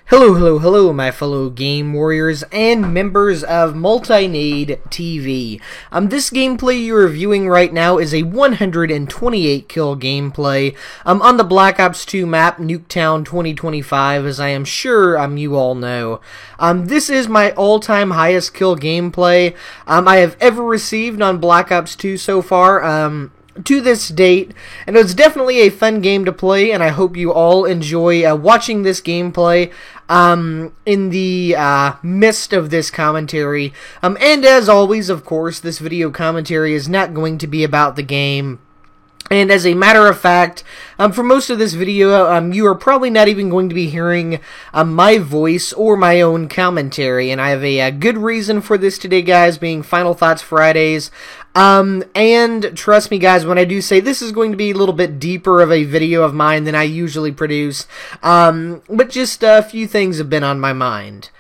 Hello, hello, hello, my fellow game warriors and members of Multinade TV. This gameplay you're viewing right now is a 128 kill gameplay on the Black Ops 2 map, Nuketown 2025, as I am sure you all know. This is my all-time highest kill gameplay I have ever received on Black Ops 2 so far. To this date, and it's definitely a fun game to play, and I hope you all enjoy watching this gameplay in the midst of this commentary. And as always, of course, this video commentary is not going to be about the game. And as a matter of fact, for most of this video, you are probably not even going to be hearing my voice or my own commentary. And I have a good reason for this today, guys, being Final Thoughts Fridays. And trust me, guys, when I do say this is going to be a little bit deeper of a video of mine than I usually produce. But just a few things have been on my mind.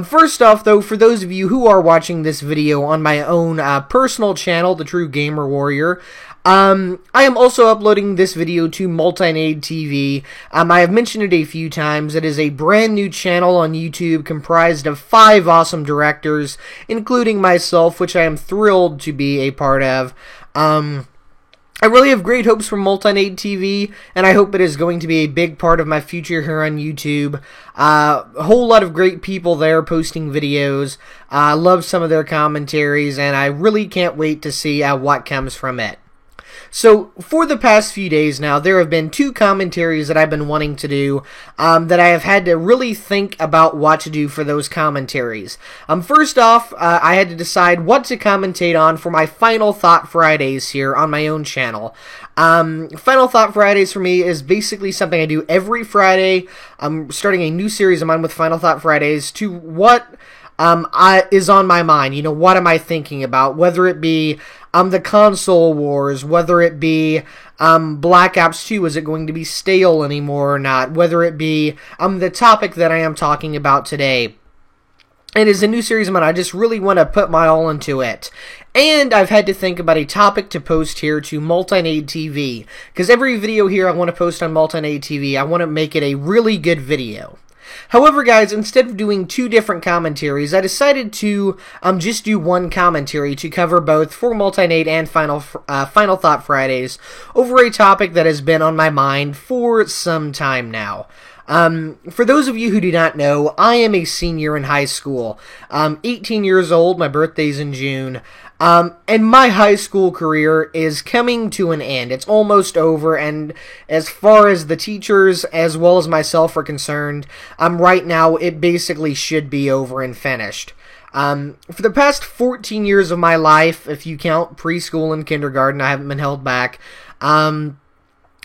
First off, though, for those of you who are watching this video on my own personal channel, The True Gamer Warrior, I am also uploading this video to Multinade TV. I have mentioned it a few times. It is a brand new channel on YouTube comprised of 5 awesome directors, including myself, which I am thrilled to be a part of. I really have great hopes for Multinade TV, and I hope it is going to be a big part of my future here on YouTube. A whole lot of great people there posting videos. I love some of their commentaries, and I really can't wait to see what comes from it. So, for the past few days now, there have been 2 commentaries that I've been wanting to do, that I have had to really think about what to do for those commentaries. First off, I had to decide what to commentate on for my Final Thought Fridays here on my own channel. Final Thought Fridays for me is basically something I do every Friday. I'm starting a new series of mine with Final Thought Fridays to what is on my mind. You know, what am I thinking about? Whether it be the console wars, whether it be Black Ops 2, is it going to be stale anymore or not? Whether it be the topic that I am talking about today. It is a new series of mine. I just really want to put my all into it. And I've had to think about a topic to post here to Multinade TV. Because every video here I want to post on Multinade TV, I want to make it a really good video. However, guys, instead of doing 2 different commentaries, I decided to just do one commentary to cover both for Multinade and Final Thought Fridays over a topic that has been on my mind for some time now. For those of you who do not know, I am a senior in high school. 18 years old, my birthday's in June. And my high school career is coming to an end. It's almost over, and as far as the teachers as well as myself are concerned, right now it basically should be over and finished. For the past 14 years of my life, if you count preschool and kindergarten, I haven't been held back. I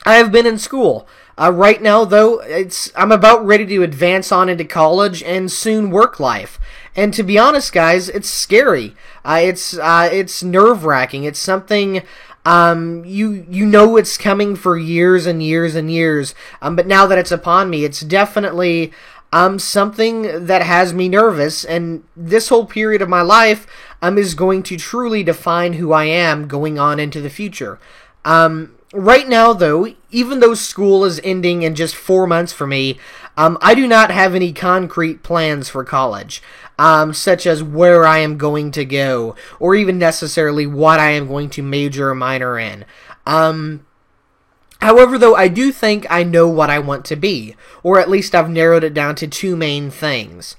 have been in school. Right now, though, I'm about ready to advance on into college and soon work life. And to be honest, guys, it's scary. It's nerve-wracking. It's something you know it's coming for years and years and years. But now that it's upon me, it's definitely something that has me nervous. And this whole period of my life is going to truly define who I am going on into the future. Right now, though, even though school is ending in just 4 months for me, I do not have any concrete plans for college, such as where I am going to go, or even necessarily what I am going to major or minor in. However, though, I do think I know what I want to be, or at least I've narrowed it down to 2 main things.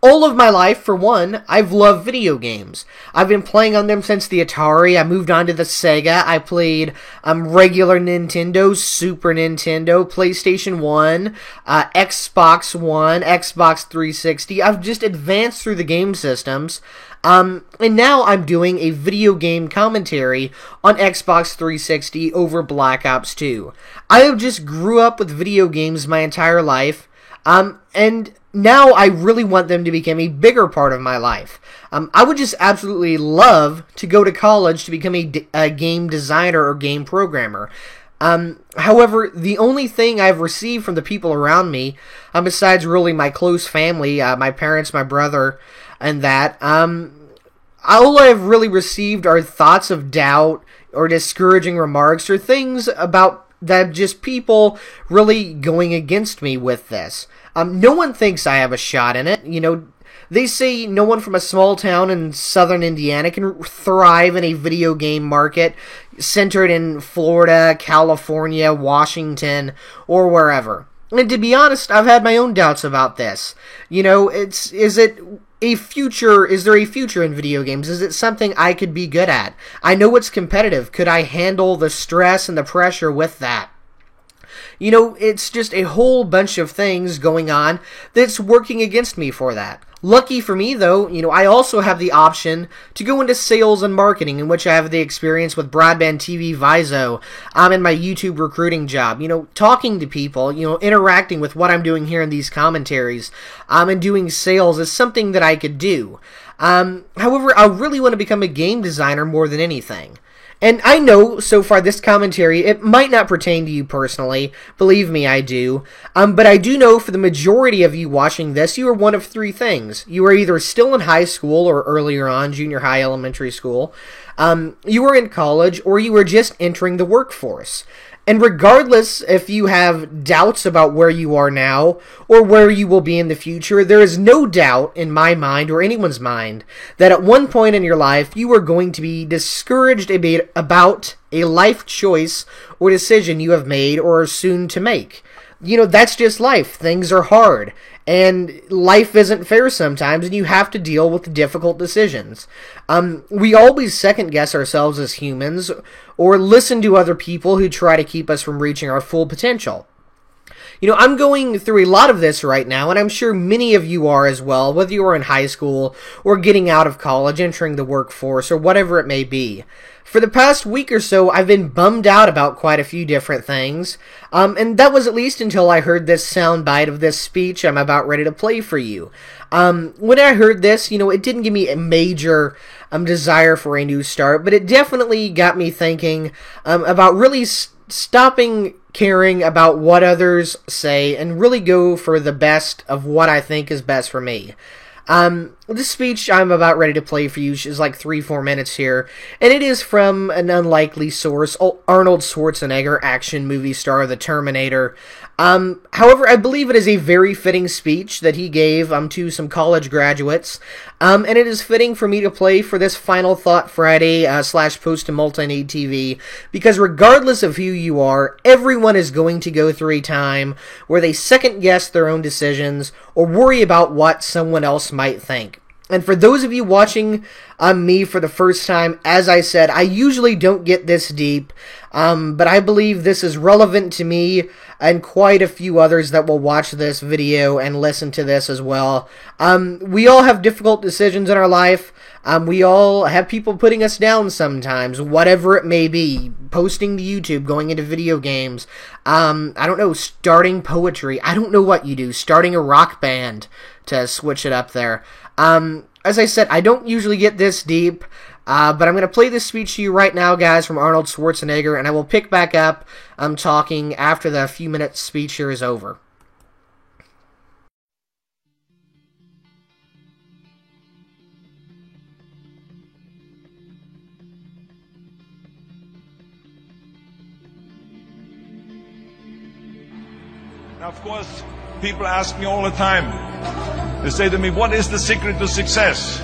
All of my life, for one, I've loved video games. I've been playing on them since the Atari. I moved on to the Sega. I played regular Nintendo, Super Nintendo, PlayStation 1, Xbox One, Xbox 360. I've just advanced through the game systems. And now I'm doing a video game commentary on Xbox 360 over Black Ops 2. I have just grew up with video games my entire life. And now I really want them to become a bigger part of my life. I would just absolutely love to go to college to become a game designer or game programmer. However, the only thing I've received from the people around me, besides really my close family, my parents, my brother, and that, all I've really received are thoughts of doubt or discouraging remarks or things about that just people really going against me with this. No one thinks I have a shot in it. You know, they say no one from a small town in southern Indiana can thrive in a video game market centered in Florida, California, Washington, or wherever. And to be honest, I've had my own doubts about this. You know, is there a future in video games? Is it something I could be good at? I know it's competitive. Could I handle the stress and the pressure with that? You know, it's just a whole bunch of things going on that's working against me for that. Lucky for me, though, you know, I also have the option to go into sales and marketing, in which I have the experience with Broadband TV Viso in my YouTube recruiting job. You know, talking to people, you know, interacting with what I'm doing here in these commentaries, and doing sales is something that I could do. However, I really want to become a game designer more than anything. And I know, so far, this commentary, it might not pertain to you personally. Believe me, I do. But I do know for the majority of you watching this, you are one of three things. You are either still in high school or earlier on, junior high, elementary school. You are in college, or you are just entering the workforce. And regardless if you have doubts about where you are now or where you will be in the future, there is no doubt in my mind or anyone's mind that at one point in your life you are going to be discouraged about a life choice or decision you have made or are soon to make. You know, that's just life. Things are hard. And life isn't fair sometimes, and you have to deal with difficult decisions. We always second-guess ourselves as humans, or listen to other people who try to keep us from reaching our full potential. You know, I'm going through a lot of this right now, and I'm sure many of you are as well, whether you are in high school, or getting out of college, entering the workforce, or whatever it may be. For the past week or so, I've been bummed out about quite a few different things, and that was at least until I heard this soundbite of this speech I'm about ready to play for you. When I heard this, you know, it didn't give me a major desire for a new start, but it definitely got me thinking about really stopping caring about what others say and really go for the best of what I think is best for me. This speech I'm about ready to play for you is like 3-4 minutes here, and it is from an unlikely source, Arnold Schwarzenegger, action movie star, The Terminator. However, I believe it is a very fitting speech that he gave to some college graduates, and it is fitting for me to play for this Final Thought Friday / post to Multi-Need TV, because regardless of who you are, everyone is going to go through a time where they second-guess their own decisions or worry about what someone else might think. And for those of you watching me for the first time, as I said, I usually don't get this deep, but I believe this is relevant to me and quite a few others that will watch this video and listen to this as well. We all have difficult decisions in our life. We all have people putting us down sometimes, whatever it may be. Posting to YouTube, going into video games, I don't know, starting poetry. I don't know what you do. Starting a rock band, to switch it up there. As I said, I don't usually get this deep, but I'm going to play this speech to you right now, guys, from Arnold Schwarzenegger, and I will pick back up talking after the few-minute speech here is over. Now, of course, people ask me all the time. They say to me, what is the secret to success?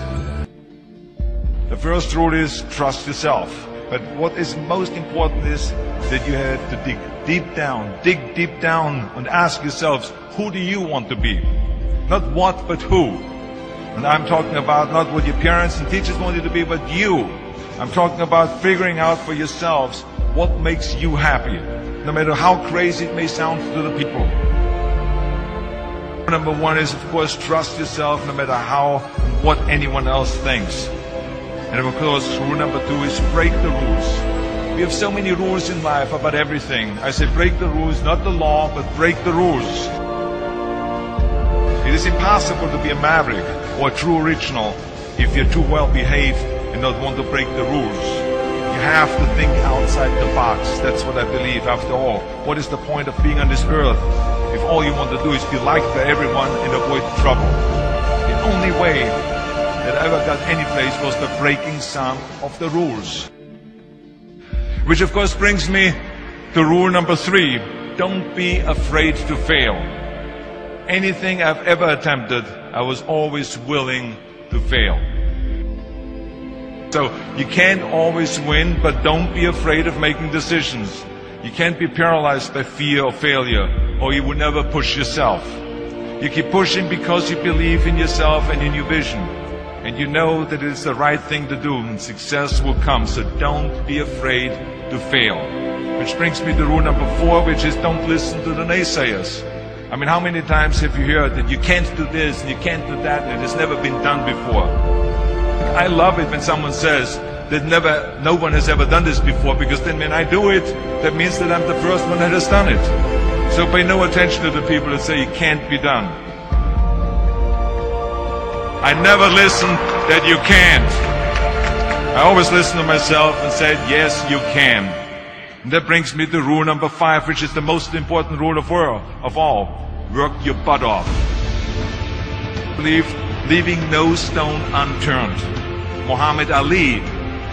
The first rule is trust yourself. But what is most important is that you have to dig deep down and ask yourselves, who do you want to be? Not what, but who. And I'm talking about not what your parents and teachers want you to be, but you. I'm talking about figuring out for yourselves what makes you happy, no matter how crazy it may sound to the people. Number one is, of course, trust yourself no matter how and what anyone else thinks. And of course, rule number two is break the rules. We have so many rules in life about everything. I say break the rules, not the law, but break the rules. It is impossible to be a maverick or a true original if you're too well behaved and not want to break the rules. You have to think outside the box. That's what I believe. After all, what is the point of being on this earth if all you want to do is be liked by everyone and avoid trouble? The only way that I ever got any place was by breaking some of the rules. Which of course brings me to rule number 3. Don't be afraid to fail. Anything I've ever attempted, I was always willing to fail. So you can't always win, but don't be afraid of making decisions. You can't be paralyzed by fear of failure, or you will never push yourself. You keep pushing because you believe in yourself and in your vision. And you know that it's the right thing to do, and success will come. So don't be afraid to fail. Which brings me to rule number 4, which is don't listen to the naysayers. I mean, how many times have you heard that you can't do this and you can't do that and it's never been done before? I love it when someone says that no one has ever done this before, because then when I do it, that means that I'm the first one that has done it. So pay no attention to the people that say it can't be done. I never listen that you can't. I always listen to myself and said, yes, you can. And that brings me to rule number 5, which is the most important rule of all. Work your butt off. Leaving no stone unturned. Muhammad Ali,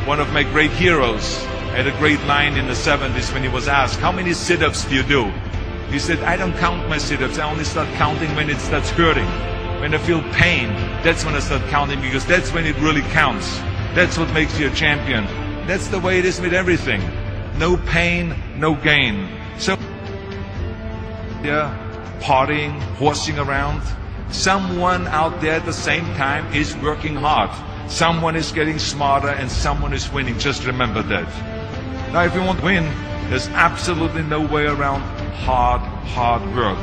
one of my great heroes, had a great line in the 70s when he was asked, how many sit-ups do you do? He said, I don't count my sit-ups. I only start counting when it starts hurting. When I feel pain, that's when I start counting, because that's when it really counts. That's what makes you a champion. That's the way it is with everything. No pain, no gain. So, partying, horsing around. Someone out there at the same time is working hard. Someone is getting smarter and someone is winning. Just remember that. Now, if you want to win, there's absolutely no way around hard work.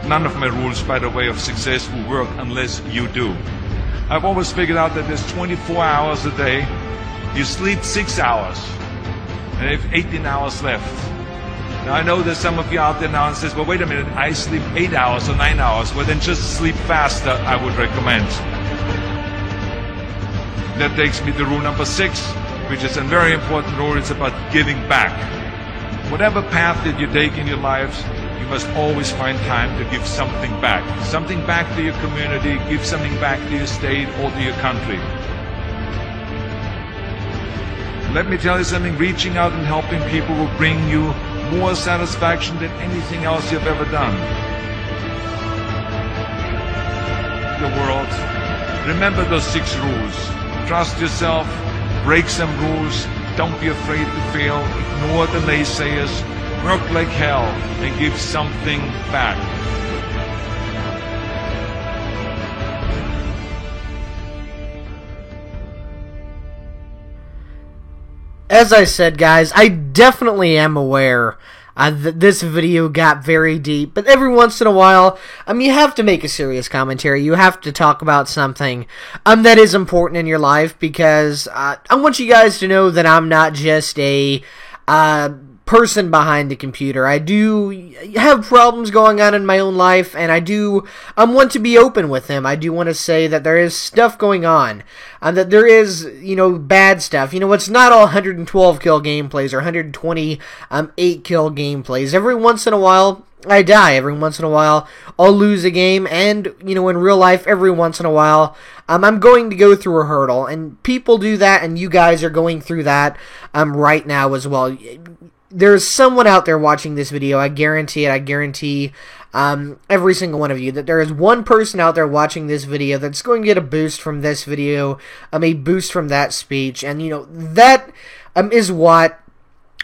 None of my rules, by the way, of success will work unless you do. I've always figured out that there's 24 hours a day. You sleep 6 hours, and you have 18 hours left. Now, I know there's some of you out there now and says, well, wait a minute, I sleep 8 hours or 9 hours. Well, then just sleep faster, I would recommend. That takes me to rule number 6, which is a very important rule. It's about giving back. Whatever path that you take in your lives, you must always find time to give something back. Something back to your community, give something back to your state or to your country. Let me tell you something, reaching out and helping people will bring you more satisfaction than anything else you've ever done. The world. Remember those 6 rules. Trust yourself, break some rules, don't be afraid to fail, ignore the naysayers, work like hell, and give something back. As I said, guys, I definitely am aware that this video got very deep, but every once in a while, you have to make a serious commentary. You have to talk about something that is important in your life, because I want you guys to know that I'm not just a person behind the computer. I do have problems going on in my own life, and I do want to be open with them. I do want to say that there is stuff going on, that there is, bad stuff. It's not all 112 kill gameplays or 128 kill gameplays. Every once in a while, I die. Every once in a while, I'll lose a game, and, in real life, every once in a while, I'm going to go through a hurdle, and people do that, and you guys are going through that right now as well. There's someone out there watching this video, I guarantee it, I guarantee every single one of you, that there is one person out there watching this video that's going to get a boost from this video, a boost from that speech, and, that is what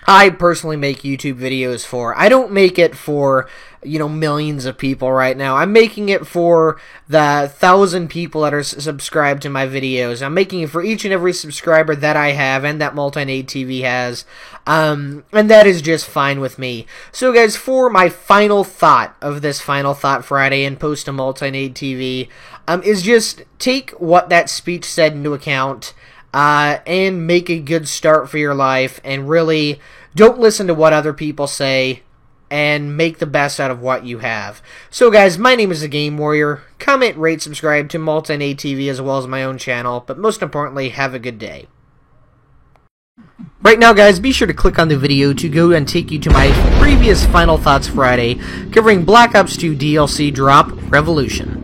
I personally make YouTube videos for. I don't make it for, millions of people right now. I'm making it for the 1,000 people that are subscribed to my videos. I'm making it for each and every subscriber that I have and that Multinade TV has. And that is just fine with me. So guys, for my final thought of this Final Thought Friday and post to Multinade TV, is just take what that speech said into account, and make a good start for your life, and really don't listen to what other people say, and make the best out of what you have. So guys, my name is The Game Warrior. Comment, rate, subscribe to Multinade TV as well as my own channel, but most importantly, have a good day. Right now, guys, be sure to click on the video to go and take you to my previous Final Thoughts Friday covering Black Ops 2 DLC drop, Revolution.